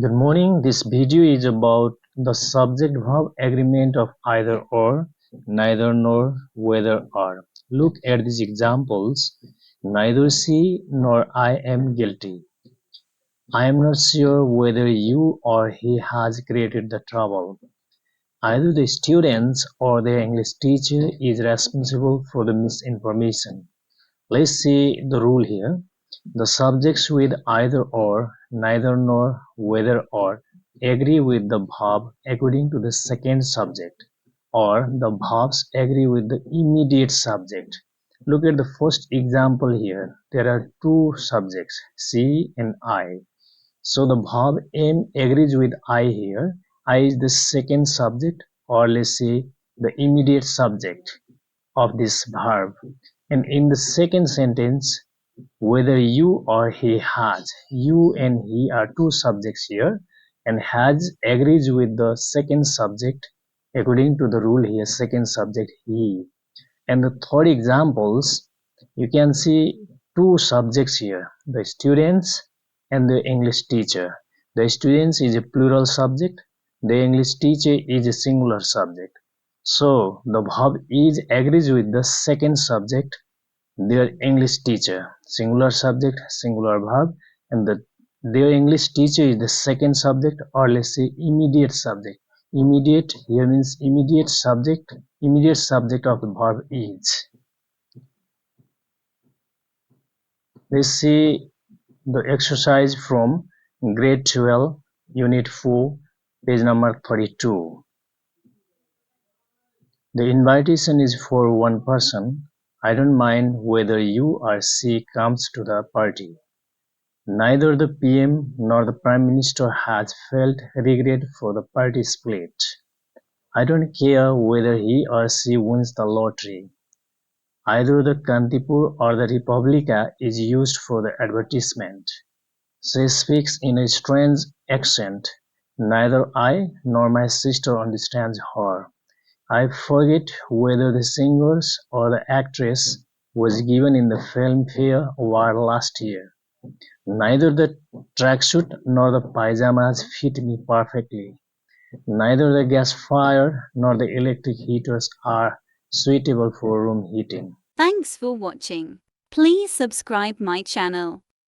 Good morning. This video is about the subject-verb agreement of either or, neither nor, whether or. Look at these examples. Neither she nor I am guilty. I am not sure whether you or he has created the trouble. Either the students or the English teacher is responsible for the misinformation. Let's see the rule here. The subjects with either or, neither nor, whether or agree with the verb according to the second subject, or the verbs agree with the immediate subject. Look at the first example here. There are two subjects, she and I. So the verb am agrees with I here. I is the second subject, or let's say the immediate subject of this verb. And in the second sentence, whether you or he has, you and he are two subjects here, and has agrees with the second subject according to the rule here, second subject he. And the third examples, you can see two subjects here, the students and the English teacher. The students is a plural subject, the English teacher is a singular subject. So the verb is agrees with the second subject, their English teacher, singular subject, singular verb, and their English teacher is the second subject, or let's say immediate subject. Immediate here means immediate subject of the verb is. Let's see the exercise from grade 12, unit 4, page number 32. The invitation is for one person. I don't mind whether you or she comes to the party. Neither the PM nor the Prime Minister has felt regret for the party split. I don't care whether he or she wins the lottery. Either the Kantipur or the Republica is used for the advertisement. She speaks in a strange accent. Neither I nor my sister understands her. I forget whether the singers or the actress was given in the Filmfare Award last year. Neither the tracksuit nor the pajamas fit me perfectly. Neither the gas fire nor the electric heaters are suitable for room heating. Thanks for watching. Please subscribe my channel.